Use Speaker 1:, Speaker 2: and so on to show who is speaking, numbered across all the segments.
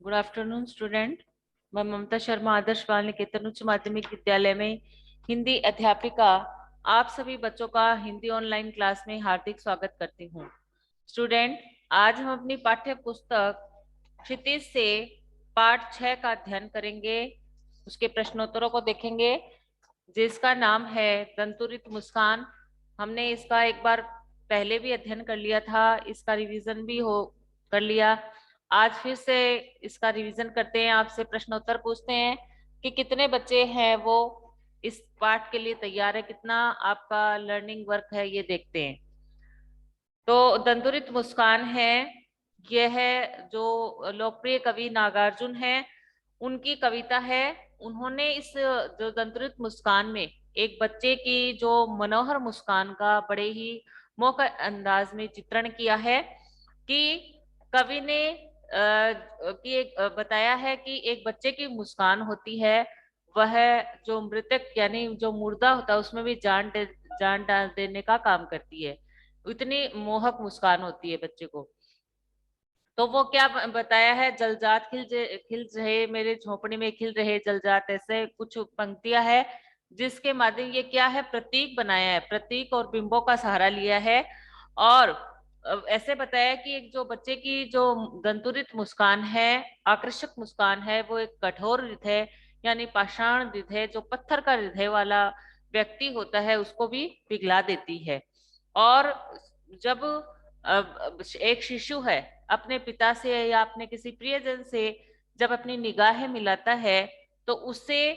Speaker 1: Good afternoon student. मैं ममता शर्मा आदर्श बाल निकेतन उच्च माध्यमिक विद्यालय में हिंदी अध्यापिका आप सभी बच्चों का हिंदी ऑनलाइन क्लास में हार्दिक स्वागत करती हूँ। स्टूडेंट, आज हम अपनी पाठ्य पुस्तक क्षितिज से पाठ 6 का अध्ययन करेंगे। उसके प्रश्नोत्तरों को देखेंगे जिसका नाम है दंतुरित मुस्कान। हमने इसका एक बार पहले भी अध्ययन कर लिया था, इसका रिवीजन भी हो कर लिया। आज फिर से इसका रिवीजन करते हैं, आपसे प्रश्नोत्तर पूछते हैं कि कितने बच्चे हैं वो इस पाठ के लिए तैयार है, कितना आपका लर्निंग वर्क है, ये देखते हैं। तो दंतुरित मुस्कान है, यह है जो लोकप्रिय कवि नागार्जुन है, उनकी कविता है। उन्होंने इस जो दंतुरित मुस्कान में एक बच्चे की जो मनोहर मुस्कान का बड़े ही मौका अंदाज में चित्रण किया है कि कवि ने बताया है कि एक बच्चे की मुस्कान होती है, वह जो मृतक यानी जो मुर्दा होता है उसमें भी जान डाल देने का काम करती है। इतनी मोहक मुस्कान होती है बच्चे को। तो वो क्या बताया है, जलजात खिल रहे मेरे झोपड़ी में खिल रहे जलजात, ऐसे कुछ पंक्तियां है जिसके माध्यम ये क्या है, प्रतीक बनाया है, प्रतीक और बिंबों का सहारा लिया है। और ऐसे बताया कि एक जो बच्चे की जो दंतुरित मुस्कान है, आकर्षक मुस्कान है, वो एक कठोर हृदय यानी पाषाण हृदय, जो पत्थर का हृदय वाला व्यक्ति होता है उसको भी पिघला देती है। और जब एक शिशु है अपने पिता से या अपने किसी प्रियजन से जब अपनी निगाहें मिलाता है तो उससे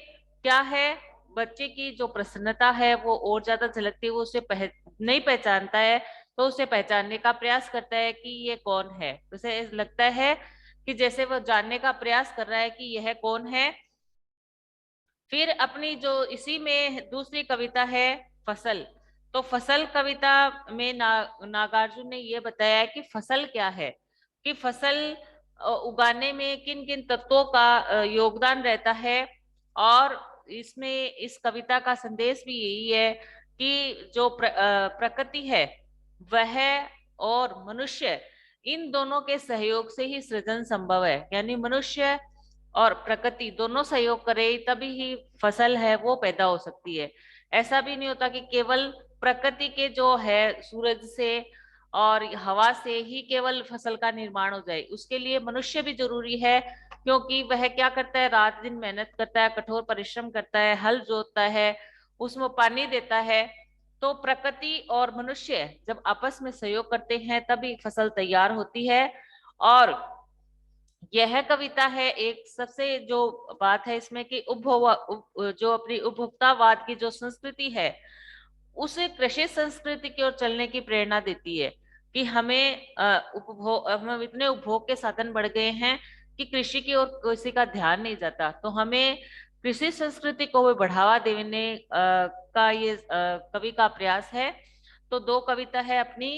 Speaker 1: क्या है, बच्चे की जो प्रसन्नता है वो और ज्यादा झलकती है। वो उसे नहीं पहचानता है तो उसे पहचानने का प्रयास करता है कि ये कौन है। उसे लगता है कि जैसे वो जानने का प्रयास कर रहा है कि यह कौन है। फिर अपनी जो इसी में दूसरी कविता है फसल। तो फसल कविता में नागार्जुन ने ये बताया है कि फसल क्या है, कि फसल उगाने में किन किन तत्वों का योगदान रहता है। और इसमें इस कविता का संदेश भी यही है कि जो प्रकृति है वह और मनुष्य, इन दोनों के सहयोग से ही सृजन संभव है। यानी मनुष्य और प्रकृति दोनों सहयोग करे तभी ही फसल है वो पैदा हो सकती है। ऐसा भी नहीं होता कि केवल प्रकृति के जो है सूरज से और हवा से ही केवल फसल का निर्माण हो जाए, उसके लिए मनुष्य भी जरूरी है। क्योंकि वह क्या करता है, रात दिन मेहनत करता है, कठोर परिश्रम करता है, हल जोतता है, उसमें पानी देता है। तो प्रकृति और मनुष्य जब आपस में सहयोग करते हैं तभी फसल तैयार होती है। और यह कविता है एक सबसे जो बात है इसमें कि जो अपनी उपभोक्तावाद की जो संस्कृति है उसे कृषि संस्कृति की ओर चलने की प्रेरणा देती है। कि हमें उपभोग, हम इतने उपभोग के साधन बढ़ गए हैं कि कृषि की ओर किसी का ध्यान नहीं जाता। तो हमें कृषि संस्कृति को भी बढ़ावा देने का ये कवि का प्रयास है। तो दो कविता है अपनी,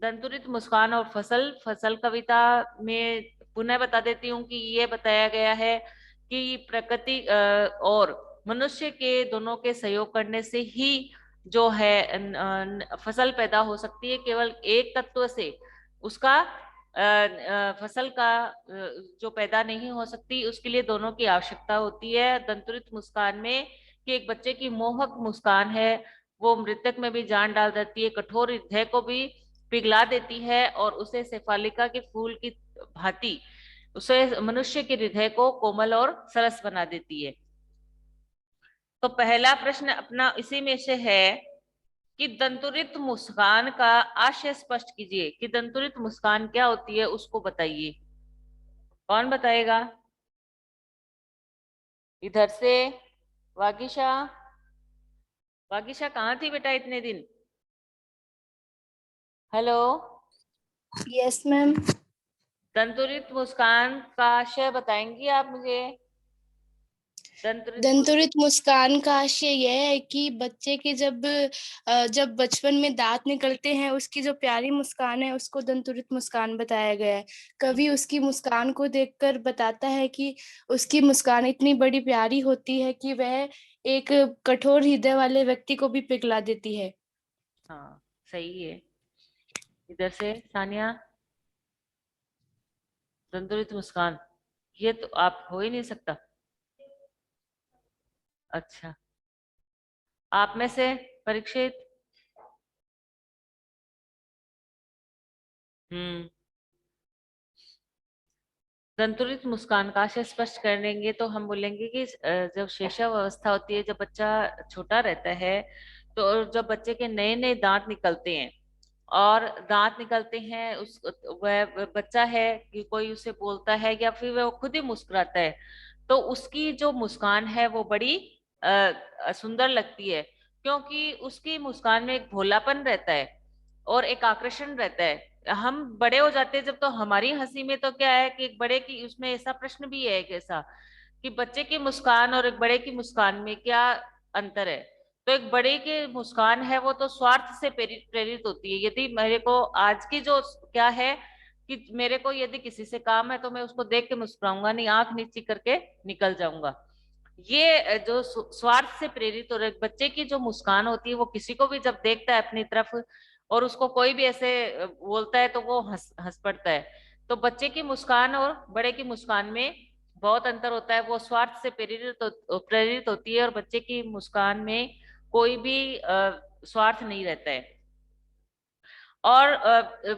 Speaker 1: दंतुरित मुस्कान और फसल। फसल कविता में पुनः बता देती हूँ कि ये बताया गया है कि प्रकृति और मनुष्य के दोनों के सहयोग करने से ही जो है फसल पैदा हो सकती है। केवल एक तत्व से उसका फसल का जो पैदा नहीं हो सकती, उसके लिए दोनों की आवश्यकता होती है। दंतुरित मुस्कान में कि एक बच्चे की मोहक मुस्कान है, वो मृतक में भी जान डाल देती है, कठोर हृदय को भी पिघला देती है और उसे शेफालिका के फूल की भांति उसे मनुष्य के हृदय को कोमल और सरस बना देती है। तो पहला प्रश्न अपना इसी में से है कि दंतुरित मुस्कान का आशय स्पष्ट कीजिए। कि दंतुरित मुस्कान क्या होती है उसको बताइए। कौन बताएगा? इधर से वागीशा। वागीशा कहाँ थी बेटा इतने दिन? Hello.
Speaker 2: Yes ma'am.
Speaker 1: Danturit Muskan का आशय बताएंगी आप मुझे? दंतुरित
Speaker 2: दंतुरित मुस्कान का आशय यह है कि बच्चे के जब बचपन में दांत निकलते हैं उसकी जो प्यारी मुस्कान है उसको दंतुरित मुस्कान बताया गया है। कवि उसकी मुस्कान को देखकर बताता है कि उसकी मुस्कान इतनी बड़ी प्यारी होती है कि वह एक कठोर हृदय वाले व्यक्ति को भी पिघला देती है।
Speaker 1: हाँ, सही है। इधर से सानिया। दंतुरित मुस्कान ये तो आप हो ही नहीं सकता। अच्छा, आप में से परीक्षित। हम्म। संतुलित मुस्कान का आशय स्पष्ट करेंगे तो हम बोलेंगे कि जब शैशव अवस्था होती है, जब बच्चा छोटा रहता है, तो जब बच्चे के नए नए दांत निकलते हैं, और दांत निकलते हैं, उस वह बच्चा है कि कोई उसे बोलता है या फिर वह खुद ही मुस्कुराता है, तो उसकी जो मुस्कान है वो बड़ी सुंदर लगती है, क्योंकि उसकी मुस्कान में एक भोलापन रहता है और एक आकर्षण रहता है। हम बड़े हो जाते हैं जब, तो हमारी हंसी में तो क्या है कि एक बड़े की, उसमें ऐसा प्रश्न भी है एक ऐसा कि बच्चे की मुस्कान और एक बड़े की मुस्कान में क्या अंतर है। तो एक बड़े की मुस्कान है वो तो स्वार्थ से प्रेरित प्रेरित होती है। यदि मेरे को आज की जो क्या है कि मेरे को यदि किसी से काम है तो मैं उसको देख के मुस्कुराऊंगा नहीं, आंख नीची करके निकल जाऊंगा। ये जो स्वार्थ से प्रेरित, और एक बच्चे की जो मुस्कान होती है वो किसी को भी जब देखता है अपनी तरफ और उसको कोई भी ऐसे बोलता है तो वो हंस हंस पड़ता है। तो बच्चे की मुस्कान और बड़े की मुस्कान में बहुत अंतर होता है। वो स्वार्थ से प्रेरित होती है, और बच्चे की मुस्कान में कोई भी स्वार्थ नहीं रहता है। और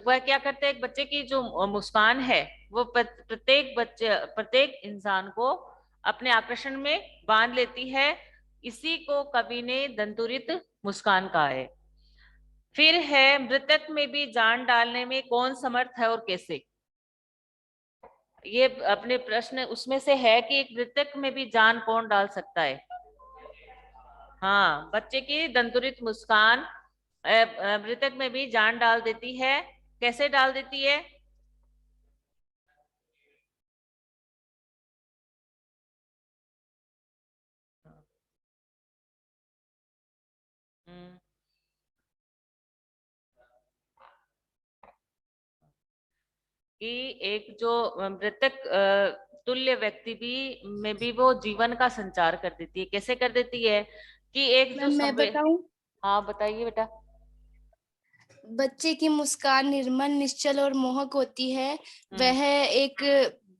Speaker 1: वह क्या करते हैं, एक बच्चे की जो मुस्कान है वो प्रत्येक इंसान को अपने आकर्षण में बांध लेती है। इसी को कवि ने दंतुरित मुस्कान कहा है। फिर है, मृतक में भी जान डालने में कौन समर्थ है और कैसे। ये अपने प्रश्न उसमें से है कि एक मृतक में भी जान कौन डाल सकता है। हाँ, बच्चे की दंतुरित मुस्कान मृतक में भी जान डाल देती है। कैसे डाल देती है? हम्म, कि एक जो मृतक तुल्य व्यक्ति भी में भी वो जीवन का संचार कर देती है। कैसे कर देती है? कि एक जो
Speaker 2: मैम मैं बताऊं?
Speaker 1: हाँ, बताइए बेटा।
Speaker 2: बच्चे की मुस्कान निर्मल, निश्चल और मोहक होती है।
Speaker 1: हम्म।
Speaker 2: वह एक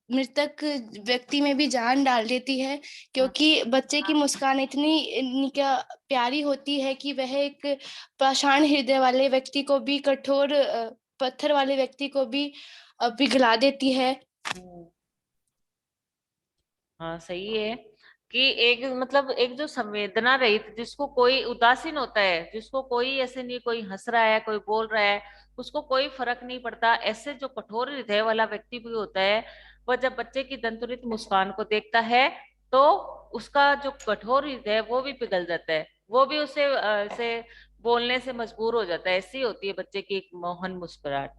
Speaker 2: मृतक व्यक्ति में भी जान डाल देती है,
Speaker 1: हम्म।
Speaker 2: क्योंकि बच्चे की मुस्कान क्या प्यारी होती है कि वह एक पाषाण हृदय वाले व्यक्ति को भी, कठोर पत्थर वाले व्यक्ति को भी पिघला देती है।
Speaker 1: हम्म। हाँ, सही है कि एक मतलब एक जो संवेदना रहित, जिसको कोई उदासीन होता है, जिसको कोई ऐसे नहीं, कोई हंस रहा है, कोई बोल रहा है, उसको कोई फर्क नहीं पड़ता, ऐसे जो कठोर हृदय वाला व्यक्ति भी होता है, वह जब बच्चे की दंतुरित मुस्कान को देखता है तो उसका जो कठोर हृदय है वो भी पिघल जाता है, वो भी उसे ऐसे बोलने से मजबूर हो जाता है। ऐसी होती है बच्चे की एक मोहन मुस्कुराहट।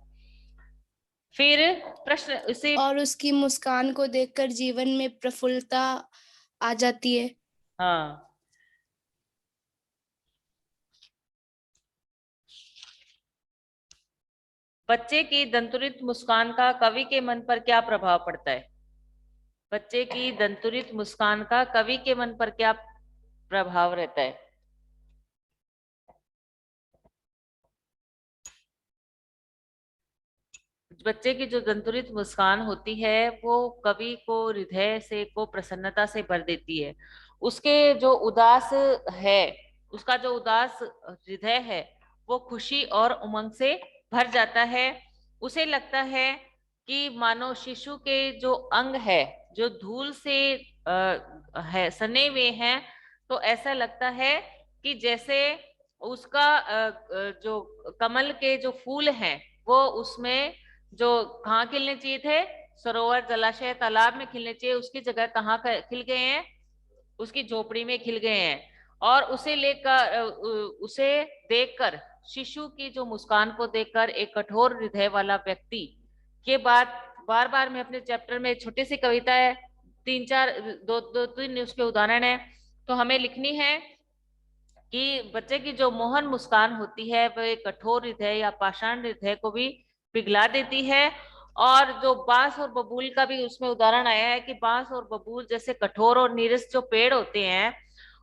Speaker 1: फिर प्रश्न इसी।
Speaker 2: और उसकी मुस्कान को देखकर जीवन में प्रफुल्लता आ जाती है।
Speaker 1: हाँ, बच्चे की दंतुरित मुस्कान का कवि के मन पर क्या प्रभाव पड़ता है? बच्चे की दंतुरित मुस्कान का कवि के मन पर क्या प्रभाव रहता है? बच्चे की जो दंतुरित मुस्कान होती है वो कवि को हृदय से को प्रसन्नता से भर देती है। उसके जो उदास है, उसका जो उदास हृदय है वो खुशी और उमंग से भर जाता है। उसे लगता है कि मानो शिशु के जो अंग है, जो धूल से है सने हुए हैं, तो ऐसा लगता है कि जैसे उसका जो कमल के जो फूल हैं वो उसमें जो कहाँ खिलने चाहिए थे, सरोवर जलाशय तालाब में खिलने चाहिए, उसकी जगह कहाँ खिल गए हैं, उसकी झोपड़ी में खिल गए हैं। और उसे लेकर उसे देखकर, शिशु की जो मुस्कान को देखकर एक कठोर हृदय वाला व्यक्ति, ये बात बार बार मैं अपने चैप्टर में, छोटी सी कविता है, तीन चार दो दो तीन उसके उदाहरण है, तो हमें लिखनी है कि बच्चे की जो मोहन मुस्कान होती है वह एक कठोर हृदय या पाषाण हृदय को भी पिघला देती है। और जो बांस और बबूल का भी उसमें उदाहरण आया है कि बांस और बबूल जैसे कठोर और नीरस जो पेड़ होते हैं,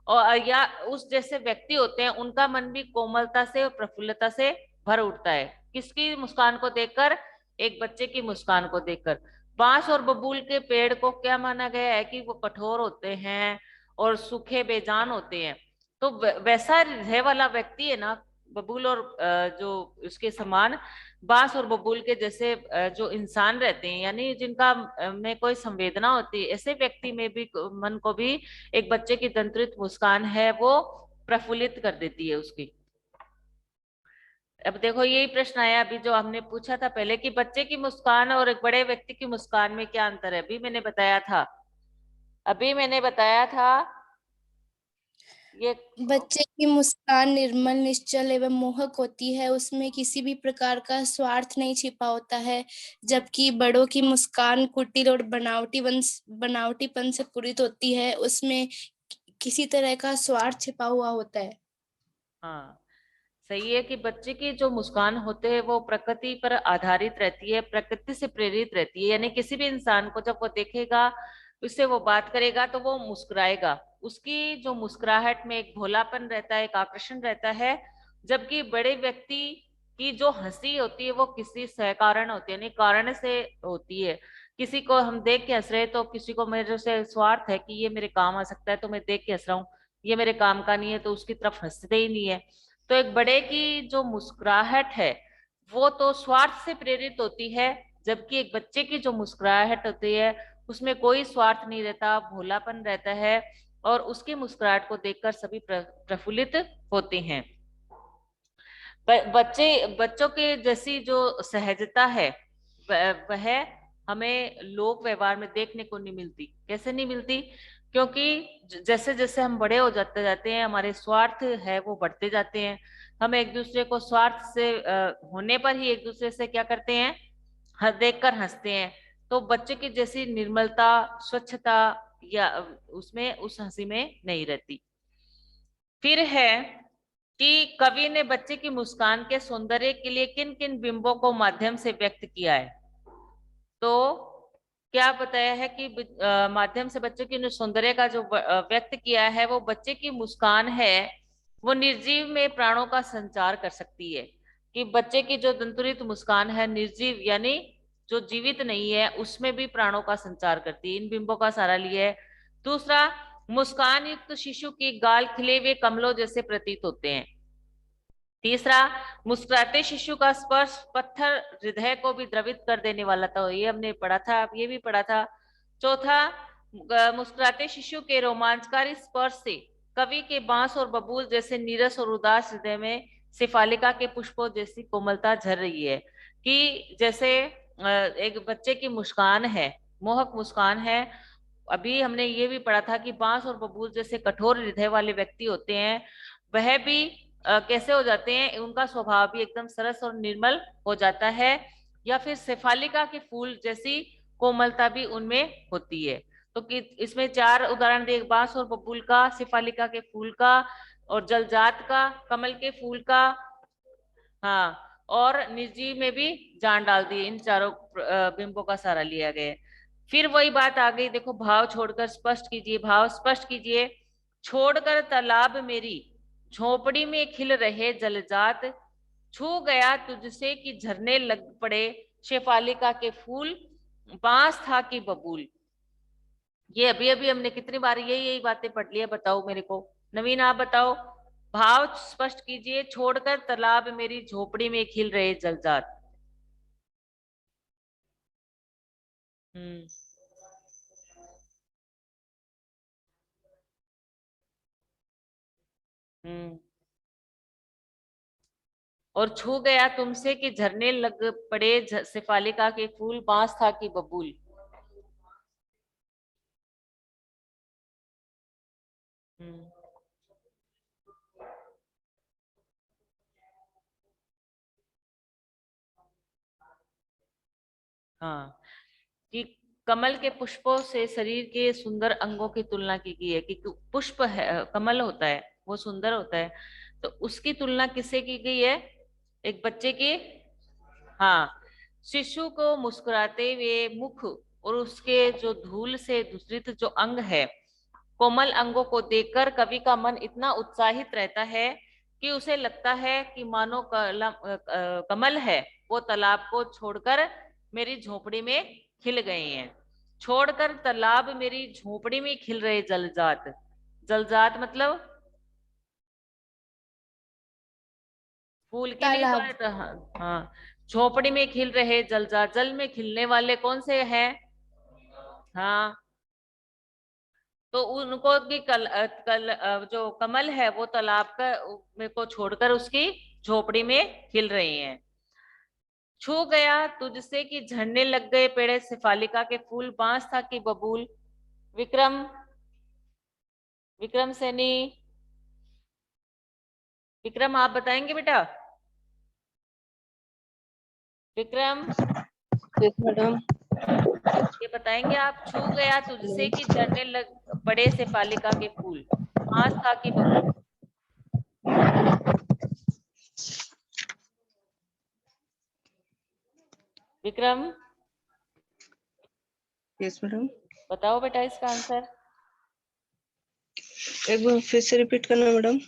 Speaker 1: और या उस जैसे व्यक्ति होते हैं, उनका मन भी कोमलता से और प्रफुल्लता से भर उठता है। किसकी मुस्कान को देखकर? एक बच्चे की मुस्कान को देखकर। बांस और बबूल के पेड़ को क्या माना गया है कि वो कठोर होते हैं और सूखे बेजान होते हैं। तो वैसा रह वाला व्यक्ति है ना, बबूल और जो उसके समान बांस और बबूल के जैसे जो इंसान रहते हैं, यानी जिनका में कोई संवेदना होती है, ऐसे व्यक्ति में भी मन को भी एक बच्चे की दंत्रित मुस्कान है वो प्रफुल्लित कर देती है उसकी। अब देखो यही प्रश्न आया अभी जो हमने पूछा था पहले कि बच्चे की मुस्कान और एक बड़े व्यक्ति की मुस्कान में क्या अंतर है। अभी मैंने बताया था ये।
Speaker 2: बच्चे की मुस्कान निर्मल, निश्चल एवं मोहक होती है, उसमें किसी भी प्रकार का स्वार्थ नहीं छिपा होता है, जबकि बड़ों की मुस्कान कुटिल और बनावटीपन से पूरित होती है, उसमें किसी तरह का स्वार्थ छिपा हुआ होता है।
Speaker 1: हाँ, सही है कि बच्चे की जो मुस्कान होते हैं वो प्रकृति पर आधारित रहती है, प्रकृति से प्रेरित रहती है, यानी किसी भी इंसान को जब वो देखेगा, उससे वो बात करेगा तो वो मुस्कुराएगा। उसकी जो मुस्कुराहट में एक भोलापन रहता है, एक आकर्षण रहता है। जबकि बड़े व्यक्ति की जो हंसी होती है वो किसी कारण होती है, यानी कारण से होती है। किसी को हम देख के हंस रहे तो किसी को मेरे से स्वार्थ है कि ये मेरे काम आ सकता है तो मैं देख के हंस रहा हूँ, ये मेरे काम का नहीं है तो उसकी तरफ हंसते ही नहीं है। तो एक बड़े की जो मुस्कुराहट है वो तो स्वार्थ से प्रेरित होती है, जबकि एक बच्चे की जो मुस्कुराहट होती है उसमें कोई स्वार्थ नहीं रहता, भोलापन रहता है, और उसकी मुस्कुराहट को देखकर सभी प्रफुल्लित होते हैं। बच्चों के जैसी जो सहजता है वह हमें लोक व्यवहार में देखने को नहीं मिलती। कैसे नहीं मिलती? क्योंकि जैसे जैसे हम बड़े हो जाते जाते हैं हमारे स्वार्थ है वो बढ़ते जाते हैं। हम एक दूसरे को स्वार्थ से होने पर ही एक दूसरे से क्या करते हैं, देखकर हंसते हैं। तो बच्चे की जैसी निर्मलता, स्वच्छता या उसमें उस हंसी में नहीं रहती। फिर है कि कवि ने बच्चे की मुस्कान के सौंदर्य के लिए किन किन बिंबों को माध्यम से व्यक्त किया है। तो क्या बताया है कि माध्यम से बच्चे की जो सौंदर्य का जो व्यक्त किया है वो बच्चे की मुस्कान है वो निर्जीव में प्राणों का संचार कर सकती है। कि बच्चे की जो दंतुरित मुस्कान है निर्जीव यानी जो जीवित नहीं है उसमें भी प्राणों का संचार करती है। इन बिंबों का सहारा लिया है। दूसरा, मुस्कान युक्त शिशु की गाल खिले हुए कमलों जैसे प्रतीत होते हैं। तीसरा, मुस्कुराते शिशु का स्पर्श पत्थर हृदय को भी द्रवित कर देने वाला था, ये हमने पढ़ा था, अब ये भी पढ़ा था। चौथा, मुस्कुराते शिशु के रोमांचकारी स्पर्श से कवि के बांस और बबूल जैसे नीरस और उदास हृदय में सिफालिका के पुष्पों जैसी कोमलता झर रही है। कि जैसे एक बच्चे की मुस्कान है, मोहक मुस्कान है। अभी हमने ये भी पढ़ा था कि बांस और बबूल जैसे कठोर हृदय वाले व्यक्ति होते हैं, वह भी कैसे हो जाते हैं, उनका स्वभाव भी एकदम सरस और निर्मल हो जाता है। या फिर शेफालिका के फूल जैसी कोमलता भी उनमें होती है। तो कि इसमें चार उदाहरण दिए, बांस और बबूल का, शेफालिका के फूल का, और जलजात का, कमल के फूल का। हाँ, और निर्जीव में भी जान डाल दी। इन चारों बिंबों का सहारा लिया गया है। फिर वही बात आ गई, देखो, भाव छोड़कर स्पष्ट कीजिए, भाव स्पष्ट कीजिए। छोड़कर तालाब मेरी झोपड़ी में खिल रहे जलजात, छू गया तुझसे कि झरने लग पड़े शेफालिका के फूल, बांस था कि बबूल। ये अभी अभी हमने कितनी बार यही यही बातें पढ़ ली है, बताओ मेरे को। नवीन आप बताओ। भाव स्पष्ट कीजिए, छोड़कर तालाब मेरी झोपड़ी में खिल रहे जलजात। हम्म। हम्म। और छू गया तुमसे कि झरने लग पड़े शेफालिका के फूल, बांस था कि बबूल। हम्म। हाँ, कि कमल के पुष्पों से शरीर के सुंदर अंगों की तुलना की गई है। कि पुष्प है, कमल होता है वो सुंदर होता है, तो उसकी तुलना किससे की गई है? एक बच्चे की। हाँ, शिशु को मुस्कुराते हुए मुख और उसके जो धूल से दूषित जो अंग है, कोमल अंगों को देखकर कवि का मन इतना उत्साहित रहता है कि उसे लगता है कि मानो कमल है वो तालाब को छोड़कर मेरी झोपड़ी में खिल गए हैं। छोड़कर तालाब मेरी झोपड़ी में खिल रहे जलजात। जलजात मतलब फूल की नहीं
Speaker 2: तालाब।
Speaker 1: बात। हाँ हाँ। झोपड़ी में खिल रहे जलजात, जल में खिलने वाले कौन से हैं? हाँ। तो उनको भी जो कमल है वो तालाब का में को छोड़कर उसकी झोपड़ी में खिल रही हैं। छू गया तुझसे कि झड़ने लग गए पेड़े सिफालिका के फूल, बांस था कि बबूल। विक्रम, विक्रम सैनी, विक्रम आप बताएंगे बेटा? Vikram,
Speaker 3: yes madam.
Speaker 1: ये बताएंगे आप? छू गया तुझसे कि झड़ने लग पड़े शेफालिका के फूल, बांस था कि बबूल। Vikram
Speaker 3: yes madam.
Speaker 1: बताओ बेटा इसका आंसर।
Speaker 3: एक बार फिर से रिपीट करना मैडम।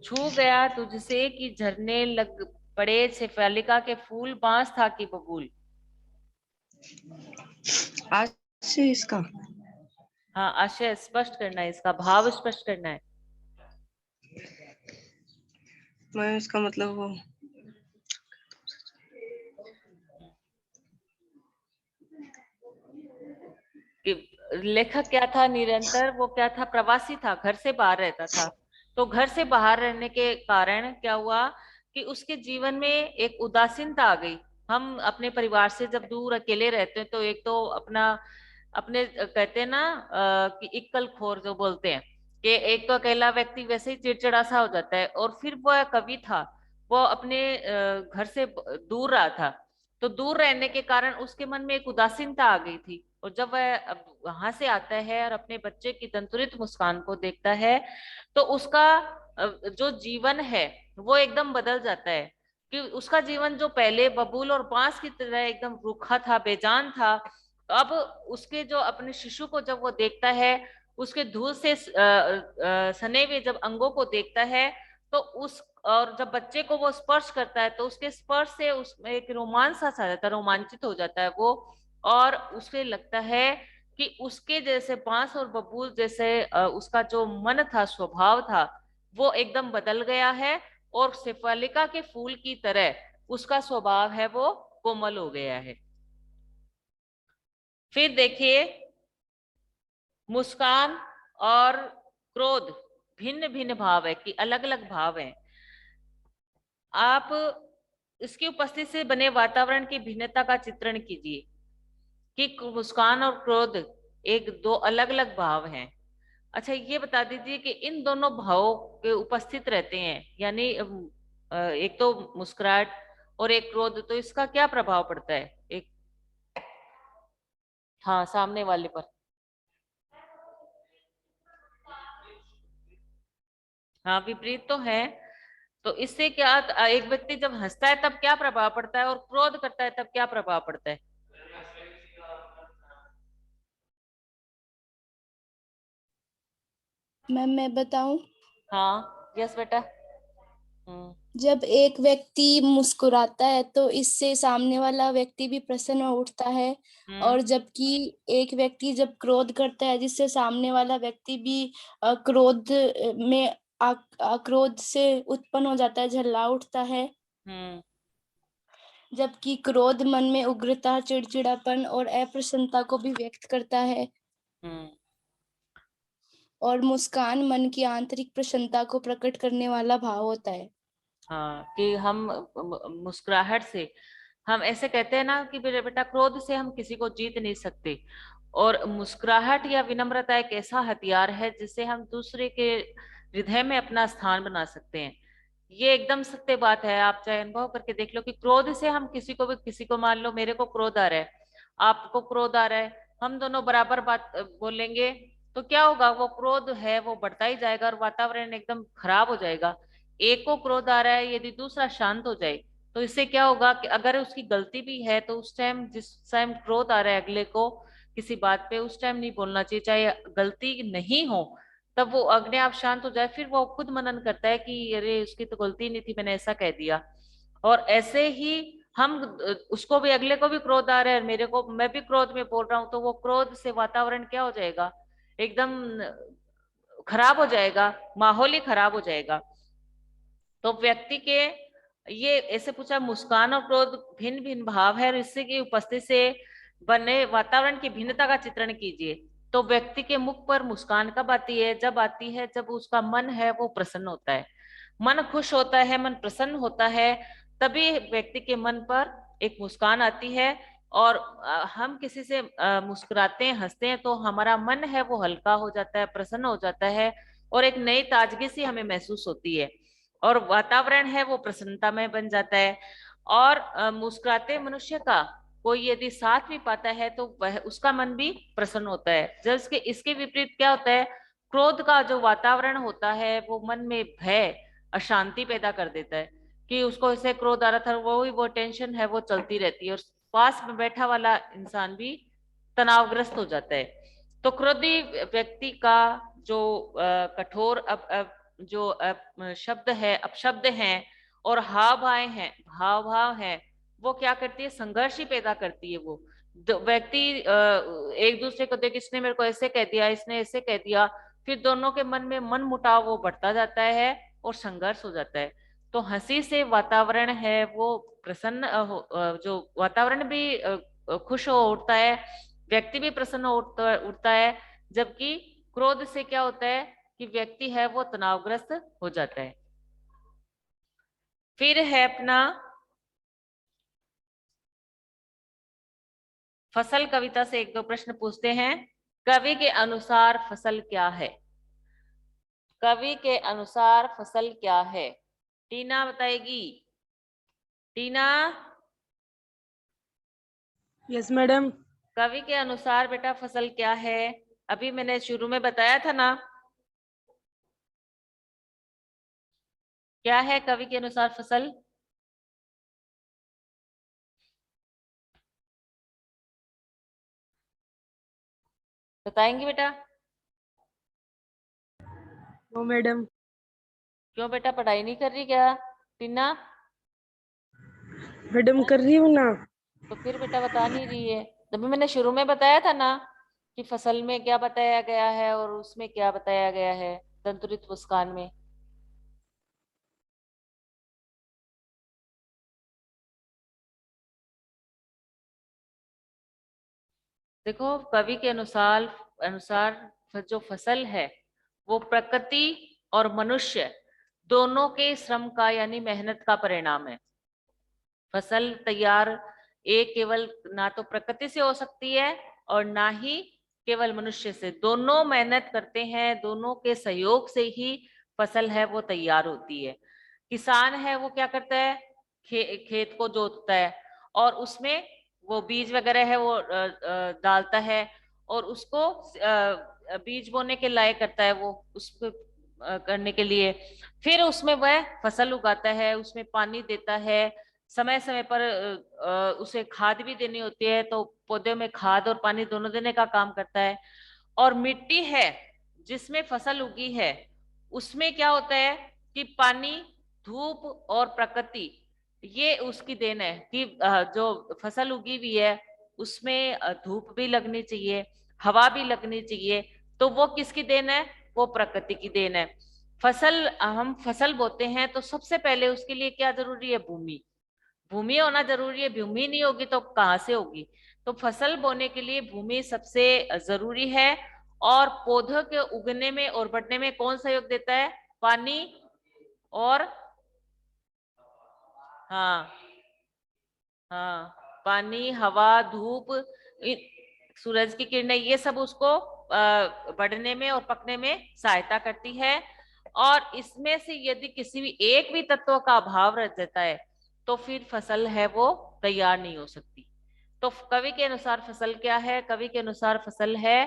Speaker 1: छू गया तुझसे कि झरने लग पड़े शेफालिका के फूल, बांस था कि बबूल।
Speaker 3: आज से इसका
Speaker 1: हाँ, आशय स्पष्ट करना है, इसका भाव स्पष्ट करना है।
Speaker 3: मैं इसका मतलब वो
Speaker 1: कि लेखक क्या था? निरंतर वो क्या था? प्रवासी था, घर से बाहर रहता था। तो घर से बाहर रहने के कारण क्या हुआ कि उसके जीवन में एक उदासीनता आ गई। हम अपने परिवार से जब दूर अकेले रहते हैं तो एक तो अपना अपने कहते हैं ना कि इक्कल खोर जो बोलते हैं, कि एक तो अकेला व्यक्ति वैसे ही चिड़चिड़ा सा हो जाता है, और फिर वह कवि था, वो अपने घर से दूर रहा था। तो दूर रहने के कारण उसके मन में एक उदासीनता आ गई थी, और जब वह अब वहां से आता है और अपने बच्चे की दंतुरित मुस्कान को देखता है तो उसका जो जीवन है वो एकदम बदल जाता है। कि उसका जीवन जो पहले बबूल और बांस की तरह एकदम रूखा था, बेजान था, अब उसके जो अपने शिशु को जब वो देखता है, उसके धूल से सने हुए जब अंगों को देखता है, तो उस और जब बच्चे को वो स्पर्श करता है तो उसके स्पर्श से उसमें एक रोमांच सा आ जाता है, रोमांचित हो जाता है वो। और उसे लगता है कि उसके जैसे बांस और बबूल जैसे उसका जो मन था, स्वभाव था, वो एकदम बदल गया है। और शेफालिका के फूल की तरह उसका स्वभाव है वो कोमल हो गया है। फिर देखिए, मुस्कान और क्रोध भिन्न भिन्न भाव है, कि अलग अलग भाव है। आप इसकी उपस्थिति से बने वातावरण की भिन्नता का चित्रण कीजिए, कि मुस्कान और क्रोध एक दो अलग अलग भाव हैं। अच्छा, ये बता दीजिए कि इन दोनों भावों के उपस्थित रहते हैं, यानी एक तो मुस्कुराहट और एक क्रोध, तो इसका क्या प्रभाव पड़ता है? एक, हाँ, सामने वाले पर। हाँ, विपरीत तो है। तो इससे क्या, एक व्यक्ति जब हंसता है तब क्या प्रभाव पड़ता है, और क्रोध करता है तब क्या प्रभाव पड़ता है?
Speaker 2: मैम मैं बताऊं?
Speaker 1: हाँ, यस बेटा। हम्म।
Speaker 2: जब एक व्यक्ति मुस्कुराता है तो इससे सामने वाला व्यक्ति भी प्रसन्न हो उठता है।
Speaker 1: हम्म।
Speaker 2: और जबकि एक व्यक्ति जब क्रोध करता है जिससे सामने वाला व्यक्ति भी क्रोध में क्रोध से उत्पन्न हो जाता है, झल्ला उठता है।
Speaker 1: हम्म।
Speaker 2: जबकि क्रोध मन में उग्रता, चिड़चिड़ापन और अप्रसन्नता को भी व्यक्त करता है।
Speaker 1: हम्म।
Speaker 2: और मुस्कान मन की आंतरिक प्रसन्नता को प्रकट करने वाला भाव होता है।
Speaker 1: हाँ, कि हम मुस्कुराहट से, हम ऐसे कहते हैं ना कि बेटा क्रोध से हम किसी को जीत नहीं सकते, और मुस्कुराहट या विनम्रता एक ऐसा हथियार है जिससे हम दूसरे के हृदय में अपना स्थान बना सकते हैं। ये एकदम सत्य बात है, आप चाहे अनुभव करके देख लो कि क्रोध से हम किसी को भी, किसी को मान लो मेरे को क्रोध आ रहा है, आपको क्रोध आ रहा है, हम दोनों बराबर बात बोलेंगे, तो क्या होगा? वो क्रोध है वो बढ़ता ही जाएगा और वातावरण एकदम खराब हो जाएगा। एक को क्रोध आ रहा है, यदि दूसरा शांत हो जाए तो इससे क्या होगा कि अगर उसकी गलती भी है तो उस टाइम, जिस टाइम क्रोध आ रहा है अगले को किसी बात पे, उस टाइम नहीं बोलना चाहिए, चाहे गलती नहीं हो, तब वो अपने आप शांत हो जाए, फिर वो खुद मनन करता है कि अरे उसकी तो गलती नहीं थी, मैंने ऐसा कह दिया। और ऐसे ही हम उसको भी, अगले को भी क्रोध आ रहा है, मेरे को, मैं भी क्रोध में बोल रहा हूँ, तो वो क्रोध से वातावरण क्या हो जाएगा, एकदम खराब हो जाएगा, माहौल ही खराब हो जाएगा। तो व्यक्ति के, ये ऐसे पूछा, मुस्कान और क्रोध भिन्न भिन्न भाव है और इससे की उपस्थिति से बने वातावरण की भिन्नता का चित्रण कीजिए। तो व्यक्ति के मुख पर मुस्कान कब आती है? जब आती है जब उसका मन है वो प्रसन्न होता है, मन खुश होता है, मन प्रसन्न होता है, तभी व्यक्ति के मन पर एक मुस्कान आती है। और हम किसी से मुस्कुराते हैं, हंसते हैं, तो हमारा मन है वो हल्का हो जाता है, प्रसन्न हो जाता है, और एक नई ताजगी सी हमें महसूस होती है, और वातावरण है वो प्रसन्नता में बन जाता है। और मुस्कुराते मनुष्य का कोई यदि साथ भी पाता है तो वह, उसका मन भी प्रसन्न होता है। जब इसके इसके विपरीत क्या होता है, क्रोध का जो वातावरण होता है वो मन में भय, अशांति पैदा कर देता है, कि उसको ऐसे क्रोध आ रहा था, वो टेंशन है वो चलती रहती है, और पास में बैठा वाला इंसान भी तनावग्रस्त हो जाता है। तो क्रोधी व्यक्ति का जो कठोर जो शब्द है, अपशब्द हैं, और हाव भाव हैं, हाव भाव हैं, वो क्या करती है, संघर्ष ही पैदा करती है। वो व्यक्ति एक दूसरे को देख, इसने मेरे को ऐसे कह दिया, इसने ऐसे कह दिया, फिर दोनों के मन में मन मुटाव वो बढ़ता जाता है और संघर्ष हो जाता है। तो हंसी से वातावरण है वो प्रसन्न जो वातावरण भी खुश हो उठता है, व्यक्ति भी प्रसन्न हो उठता है। जबकि क्रोध से क्या होता है कि व्यक्ति है वो तनावग्रस्त हो जाता है। फिर है अपना फसल कविता से एक दो प्रश्न पूछते हैं। कवि के अनुसार फसल क्या है? कवि के अनुसार फसल क्या है? टीना बताएगी। टीना,
Speaker 4: यस मैडम।
Speaker 1: कवि के अनुसार बेटा फसल क्या है? अभी मैंने शुरू में बताया था ना, क्या है कवि के अनुसार फसल? बताएंगे बेटा?
Speaker 4: वो मैडम।
Speaker 1: क्यों बेटा, पढ़ाई नहीं कर रही क्या टीना?
Speaker 4: मैडम कर रही हूँ ना।
Speaker 1: तो फिर बेटा बता नहीं रही है। तभी मैंने शुरू में बताया था ना कि फसल में क्या बताया गया है और उसमें क्या बताया गया है, दंतुरित मुस्कान में। देखो, कवि के अनुसार अनुसार जो फसल है वो प्रकृति और मनुष्य दोनों के श्रम का, यानी मेहनत का परिणाम है। फसल तैयार एक केवल ना तो प्रकृति से हो सकती है और ना ही केवल मनुष्य से, दोनों मेहनत करते हैं, दोनों के सहयोग से ही फसल है वो तैयार होती है। किसान है वो क्या करता है, खेत को जोतता है और उसमें वो बीज वगैरह है वो डालता है, और उसको बीज बोने के लायक करता है वो, उसको करने के लिए फिर उसमें वह फसल उगाता है, उसमें पानी देता है, समय समय पर उसे खाद भी देनी होती है, तो पौधे में खाद और पानी दोनों देने का काम करता है। और मिट्टी है जिसमें फसल उगी है, उसमें क्या होता है कि पानी, धूप और प्रकृति, ये उसकी देन है कि जो फसल उगी हुई है उसमें धूप भी लगनी चाहिए, हवा भी लगनी चाहिए, तो वो किसकी देन है? वो प्रकृति की देन है। फसल, हम फसल बोते हैं तो सबसे पहले उसके लिए क्या जरूरी है? भूमि, भूमि होना जरूरी है। भूमि नहीं होगी तो कहाँ से होगी? तो फसल बोने के लिए भूमि सबसे जरूरी है। और पौधों के उगने में और बढ़ने में कौन सहयोग देता है? पानी और, हाँ हाँ, पानी, हवा, धूप, सूरज की किरणें, ये सब उसको बढ़ने में और पकने में सहायता करती है। और इसमें से यदि किसी भी एक भी तत्व का अभाव रह जाता है तो फिर फसल है वो तैयार नहीं हो सकती। तो कवि के अनुसार फसल क्या है? कवि के अनुसार फसल है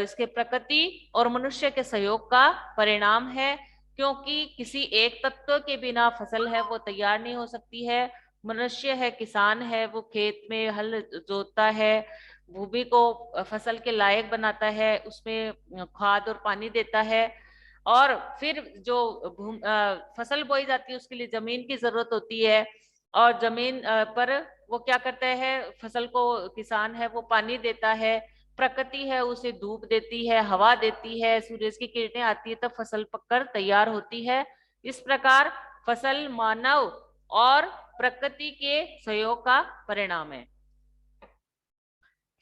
Speaker 1: इसके प्रकृति और मनुष्य के सहयोग का परिणाम है, क्योंकि किसी एक तत्व के बिना फसल है वो तैयार नहीं हो सकती है। मनुष्य है, किसान है, वो खेत में हल जोतता है, भूमि को फसल के लायक बनाता है, उसमें खाद और पानी देता है, और फिर जो फसल बोई जाती है उसके लिए जमीन की जरूरत होती है, और जमीन पर वो क्या करता है, फसल को किसान है वो पानी देता है, प्रकृति है उसे धूप देती है, हवा देती है, सूरज की किरणें आती है तब फसल पककर तैयार होती है। इस प्रकार फसल मानव और प्रकृति के सहयोग का परिणाम है।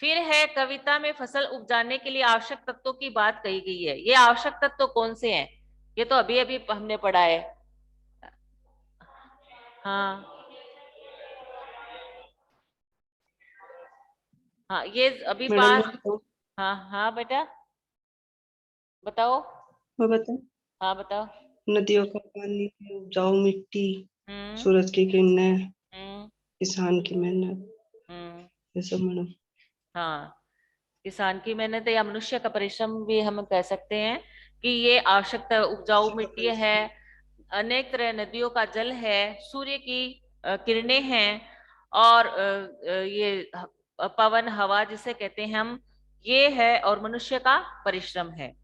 Speaker 1: फिर है कविता में फसल उपजाने के लिए आवश्यक तत्वों की बात कही गई है। ये आवश्यक तत्व कौन से हैं? ये तो अभी अभी हमने पढ़ा है। हाँ हाँ, ये अभी
Speaker 3: मैडम मैं
Speaker 1: पास।
Speaker 3: बताऊं?
Speaker 1: हाँ हाँ बेटा बताओ।
Speaker 3: मैं बताऊं?
Speaker 1: हाँ बताओ।
Speaker 3: नदियों का पानी, उपजाऊ मिट्टी,
Speaker 1: हम्म
Speaker 3: सूरज की किरणें,
Speaker 1: हम्म
Speaker 3: किसान की मेहनत,
Speaker 1: हम्म।
Speaker 3: ये सब मैडम।
Speaker 1: हाँ, किसान की मेहनत या मनुष्य का परिश्रम भी हम कह सकते हैं कि ये आवश्यकता। उपजाऊ मिट्टी है, अनेक तरह नदियों का जल है, सूर्य की किरणें हैं, और ये पवन हवा जिसे कहते हैं हम, ये है, और मनुष्य का परिश्रम है।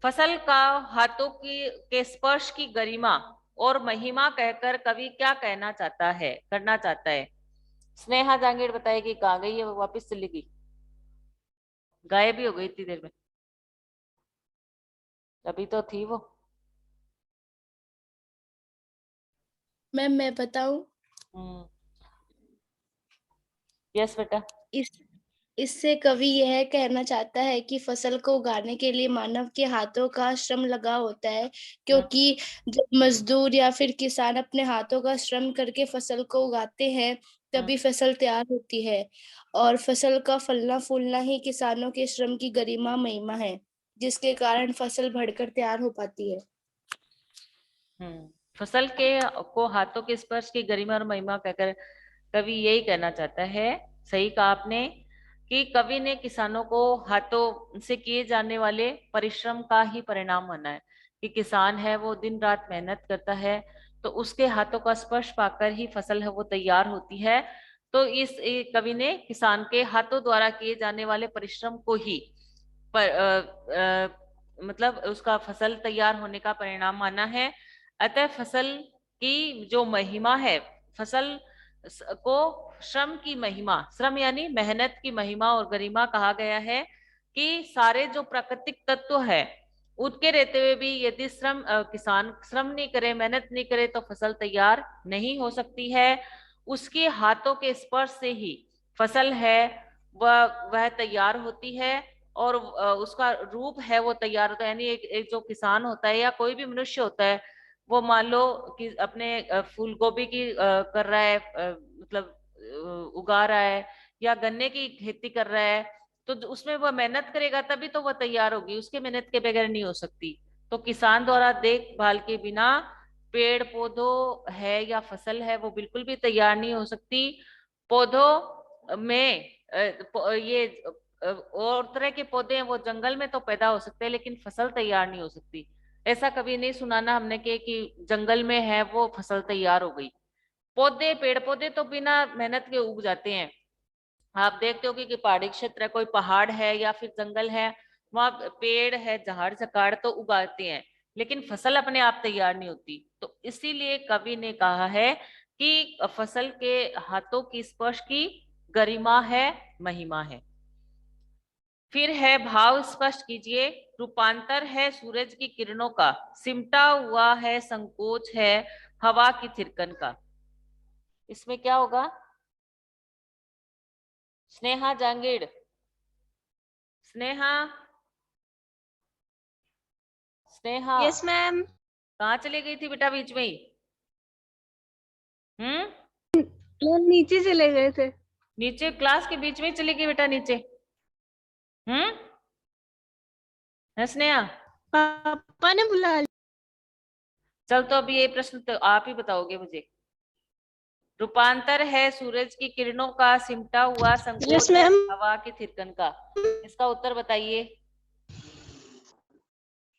Speaker 1: फसल का हाथों की के स्पर्श की गरिमा और महिमा कहकर कवि क्या कहना चाहता है, करना चाहता है? स्नेहा जांगीड़ बताएगी। कहाँ गई है वो? वापस चली गई, गायब भी हो गई इतनी देर में। अभी तो थी वो।
Speaker 2: मैम मैं बताऊं?
Speaker 1: यस बेटा।
Speaker 2: इस इससे कवि यह कहना चाहता है कि फसल को उगाने के लिए मानव के हाथों का श्रम लगा होता है, क्योंकि जब मजदूर या फिर किसान अपने हाथों का श्रम करके फसल को उगाते हैं तभी फसल तैयार होती है। और फसल का फलना फूलना ही किसानों के श्रम की गरिमा महिमा है, जिसके कारण फसल बढ़कर तैयार हो पाती है।
Speaker 1: फसल के को हाथों के स्पर्श की गरिमा और महिमा कहकर कवि यही कहना चाहता है। सही कहा आपने कि कवि ने किसानों को हाथों से किए जाने वाले परिश्रम का ही परिणाम माना है, कि किसान है वो दिन रात मेहनत करता है तो उसके हाथों का स्पर्श पाकर ही फसल है वो तैयार होती है। तो कवि ने किसान के हाथों द्वारा किए जाने वाले परिश्रम को ही मतलब उसका फसल तैयार होने का परिणाम माना है। अतः फसल की जो महिमा है, फसल को श्रम की महिमा, श्रम यानी मेहनत की महिमा और गरिमा कहा गया है, कि सारे जो प्राकृतिक तत्व है उनके रहते हुए भी यदि किसान श्रम नहीं करे, मेहनत नहीं करे तो फसल तैयार नहीं हो सकती है। उसके हाथों के स्पर्श से ही फसल है वह तैयार होती है, और उसका रूप है वो तैयार होता है। यानी एक जो किसान होता है या कोई भी मनुष्य होता है, वो मान लो कि अपने फूल गोभी की कर रहा है, मतलब उगा रहा है, या गन्ने की खेती कर रहा है, तो उसमें वह मेहनत करेगा तभी तो वह तैयार होगी, उसके मेहनत के बगैर नहीं हो सकती। तो किसान द्वारा देखभाल के बिना पेड़ पौधों है या फसल है वो बिल्कुल भी तैयार नहीं हो सकती। पौधों में ये और तरह के पौधे हैं वो जंगल में तो पैदा हो सकते हैं, लेकिन फसल तैयार नहीं हो सकती। ऐसा कभी नहीं सुनाना हमने कि जंगल में है वो फसल तैयार हो गई। पौधे, पेड़ पौधे तो बिना मेहनत के उग जाते हैं। आप देखते हो कि पहाड़ी क्षेत्र है, कोई पहाड़ है या फिर जंगल है, वहां पेड़ है, झाड़ झकाड़ तो उगाते हैं, लेकिन फसल अपने आप तैयार नहीं होती। तो इसीलिए कवि ने कहा है कि फसल के हाथों की स्पर्श की गरिमा है, महिमा है। फिर है भाव स्पष्ट कीजिए। रूपांतर है सूरज की किरणों का, सिमटा हुआ है संकोच है हवा की थिरकन का। इसमें क्या होगा? स्नेहा जांगीड़, स्नेहा, स्नेहा।
Speaker 5: Yes ma'am.
Speaker 1: कहाँ चली गई थी बेटा बीच में ही?
Speaker 5: मैम नीचे चले गए थे।
Speaker 1: नीचे क्लास के बीच में ही चली गई बेटा नीचे? है स्नेहा?
Speaker 5: पापा ने बुला लिया।
Speaker 1: चल तो अभी ये प्रश्न तो आप ही बताओगे मुझे। रूपांतर है सूरज की किरणों का, सिमटा हुआ
Speaker 5: यस
Speaker 1: संकोच है
Speaker 5: मैम।
Speaker 1: हवा की थिरकन का। इसका उत्तर बताइए,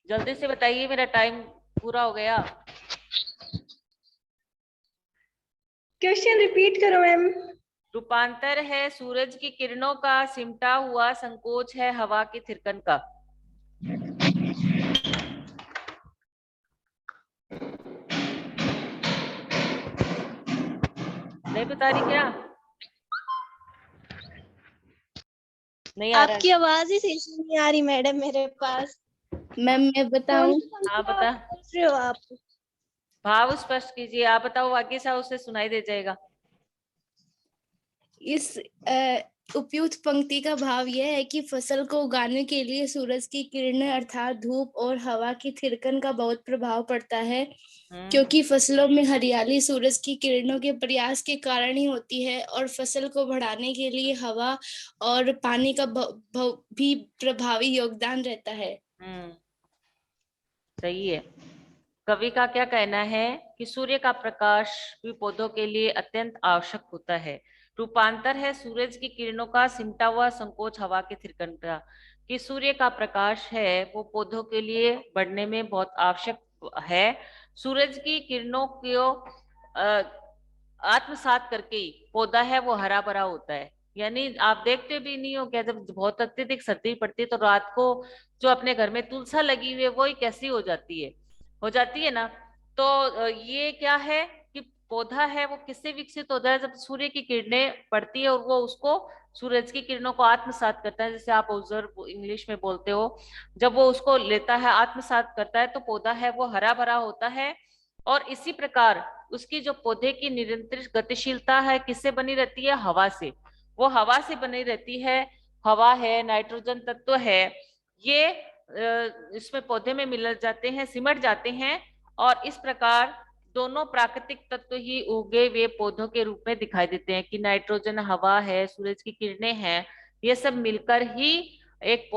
Speaker 1: जल्दी से बताइए, मेरा टाइम पूरा हो गया।
Speaker 5: क्वेश्चन रिपीट करो मैम।
Speaker 1: रूपांतर है सूरज की किरणों का, सिमटा हुआ संकोच है हवा की थिरकन का। बता रही क्या? नहीं आ रहा
Speaker 5: आपकी
Speaker 1: है?
Speaker 5: आवाज ही सही से नहीं आ रही मैडम मेरे पास।
Speaker 2: मैम मैं बताऊं?
Speaker 5: कौन सी
Speaker 1: हाँ
Speaker 5: पंक्ति
Speaker 1: बता।
Speaker 5: बोल रहे हो आप?
Speaker 1: भाव स्पष्ट कीजिए। आप बताओ, बाकी सा उसे सुनाई दे जाएगा।
Speaker 2: इस उपयुक्त पंक्ति का भाव यह है कि फसल को उगाने के लिए सूरज की किरणें अर्थात धूप और हवा की थिरकन का बहुत प्रभाव पड़ता है, क्योंकि फसलों में हरियाली सूरज की किरणों के प्रयास के कारण ही होती है और फसल को बढ़ाने के लिए हवा और पानी का भी प्रभावी योगदान रहता है।
Speaker 1: सही है। कवि का क्या कहना है कि सूर्य का प्रकाश भी पौधों के लिए अत्यंत आवश्यक होता है। रूपांतर है सूरज की किरणों का सिमटा हुआ संकोच हवा के थिरकन का। कि सूर्य का प्रकाश है वो पौधों के लिए बढ़ने में बहुत आवश्यक है। सूरज की किरणों को आत्मसात करके ही पौधा है वो हरा भरा होता है। यानी आप देखते भी नहीं हो क्या, जब बहुत अत्यधिक सर्दी पड़ती है तो रात को जो अपने घर में तुलसा लगी हुई है वो ही कैसी हो जाती है ना। तो ये क्या है कि पौधा है वो किससे विकसित होता है, जब सूर्य की किरणें पड़ती है और वो उसको सूरज की किरणों को आत्मसात करता है, जैसे आप ऑब्जर्व इंग्लिश में बोलते हो। जब वो उसको लेता है, आत्मसात करता है, तो पौधा है वो हरा भरा होता है। और इसी प्रकार उसकी जो पौधे की निरंतर गतिशीलता है किससे बनी रहती है? हवा से। वो हवा से बनी रहती है। हवा है, नाइट्रोजन तत्व है, ये इसमें पौधे में मिल जाते हैं, सिमट जाते हैं। और इस प्रकार दोनों प्राकृतिक तत्व ही उगे हुए पौधों के रूप में दिखाई देते हैं कि नाइट्रोजन, हवा है, सूरज की किरणें हैं, ये सब मिलकर ही एक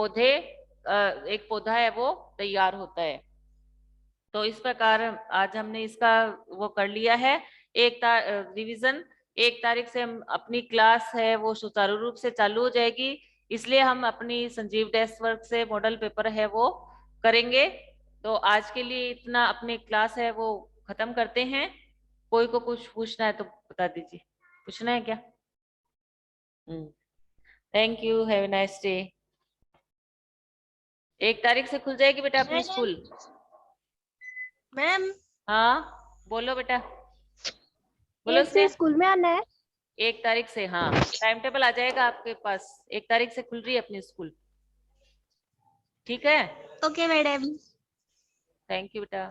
Speaker 1: पौधा है वो तैयार होता है। तो इस प्रकार आज हमने इसका वो कर लिया है रिवीजन। 1 तारीख से हम अपनी क्लास है वो सुचारू रूप से चालू हो जाएगी, इसलिए हम अपनी संजीव डेस्क वर्क से मॉडल पेपर है वो करेंगे। तो आज के लिए इतना अपनी क्लास है वो खत्म करते हैं। कोई को कुछ पूछना है तो बता दीजिए। पूछना है क्या? Thank you, have a nice day. 1 तारीख से खुल जाएगी बेटा अपनी स्कूल।
Speaker 5: मैम
Speaker 1: हाँ बोलो बेटा, बोलो
Speaker 5: 1 से
Speaker 1: स्नेहा।
Speaker 5: स्कूल में आना है?
Speaker 1: 1 तारीख से, हाँ टाइम टेबल आ जाएगा आपके पास। 1 तारीख से खुल रही है अपनी स्कूल। ठीक है,
Speaker 5: ओके मैडम।
Speaker 1: थैंक यू बेटा।